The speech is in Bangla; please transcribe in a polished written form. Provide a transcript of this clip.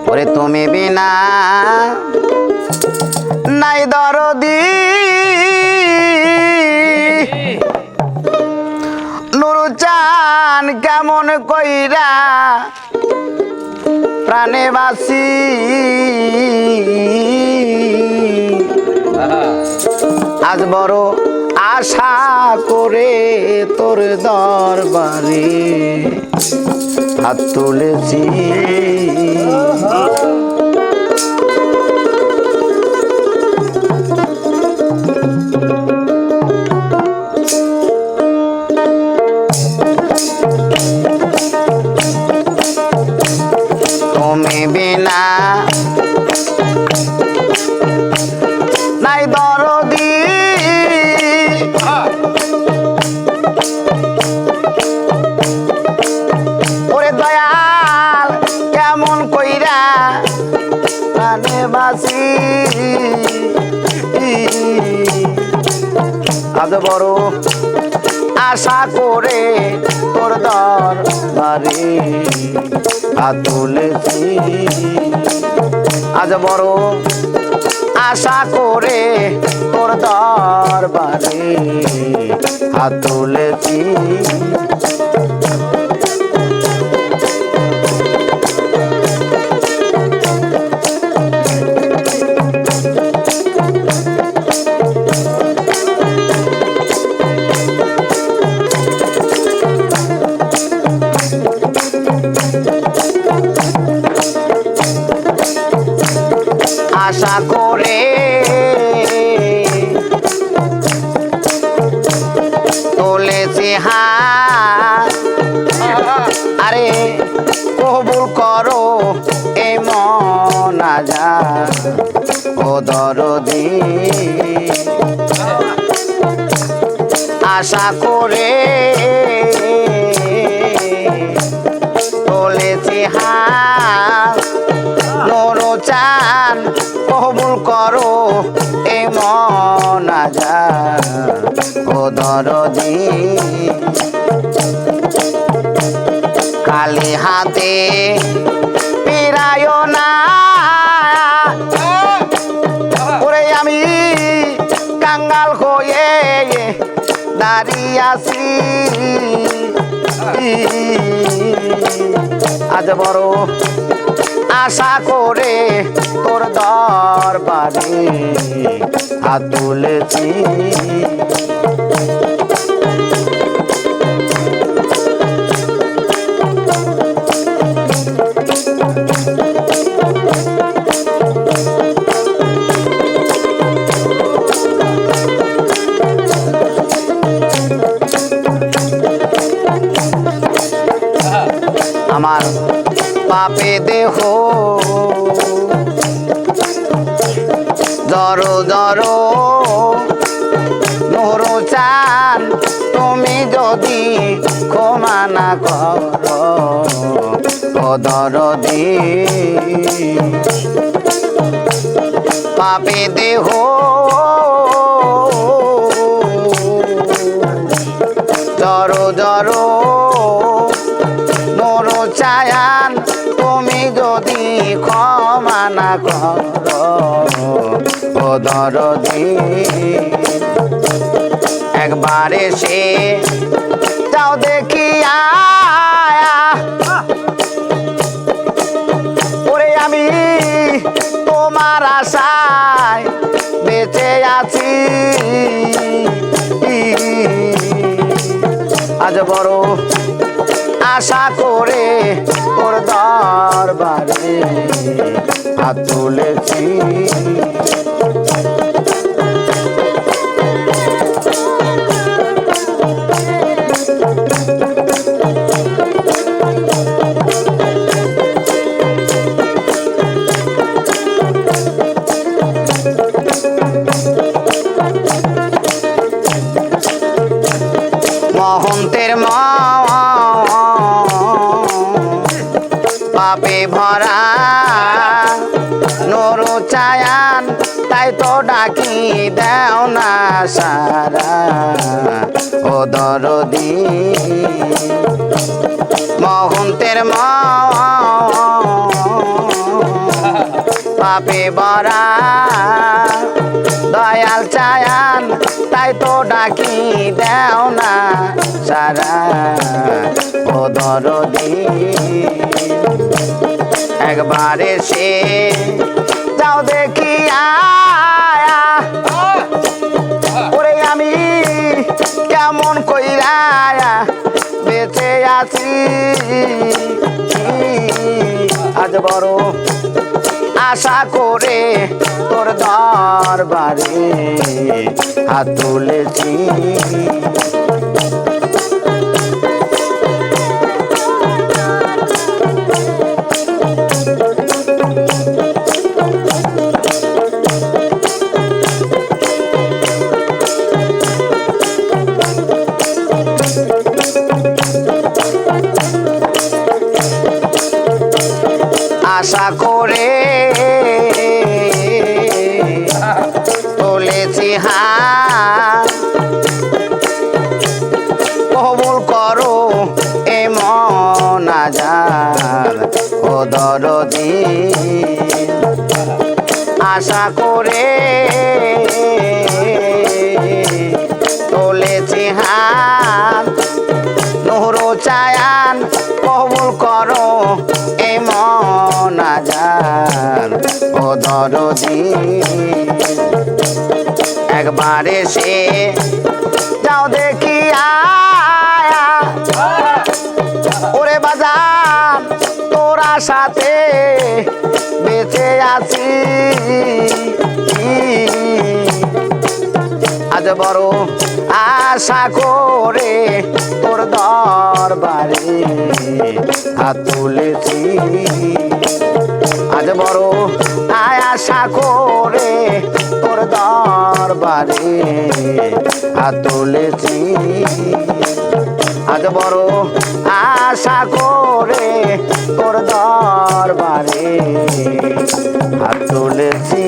ওরে তুমি বিনা নাই দরদি নুরুচান কেমন কইরা প্রাণে বাসি আজ বড় আশা করে তোর দরবারে হাত তুলেছি তুমি বিনা নাই দরদি ওরে দয়াল কেমন কইরা প্রাণে বাসি আজ বড় আশা করে তোর দরবারে হাত তুলেছি আজ বড় আশা করে তোর দরবারে হাত তুলেছি আশা করে তুলেছি হাত আরে কবুল করো এই মোনাজাত ও দরদি আশা করে তুলেছি হাত নুরুচান কবুল করো এই মোনাজাত ও দরদি খালি হাতে ফিরায় না ওরে আমি কাঙ্গাল হয়ে দাঁড়িয়ে আছি আজ বড় আশা করে তোর দরবারে হাত তুলেছি আমার পাপে দেহ জড়ো জড়ো নুরুচান তুমি যদি ক্ষমা না করো ও দরদি পাপে দেহ জড়ো জড়ো নুরুচান তুমি যদি ক্ষমা না করো ও দরদি একবার এসে যাও দেখিয়া ওরে আমি তোমার আশায় বেঁচে আছি আজ বড় আশা করে তোর দরবারে হাত তুলেছি মহন্তের পাপে ভরা নুরুচান তাই তো ডাকি দেও না সারা ও দরদি মহন্তের পাপে ভরা দয়াল চায়ান তাই তো ডাকি দেও না সারা ও দরদি একবার এসে যাও দেখি আয়া ওরে আমি কেমন কইরা বেঁচে আছি আজ বড় আশা করে তোর দরবারে হাত তুলেছি আশা করে তুলেছি হাত কবুল করো এ মোনাজাত ও দরদি আশা করে তুলেছি হাত নূর চায়ান কবুল করো এ মোনাজাত ও দরদি একবার এসে যাও দেখি আয়া ওরে বাজান তোরা সাথে বেঁচে আছি আজ বড় আশা করে তোর দরবারে হাত তুলেছি আজ বড় আশা করে তোর দরবারে হাত তুলেছি আজ বড় আশা করে তোর দরবারে হাত তুলেছি।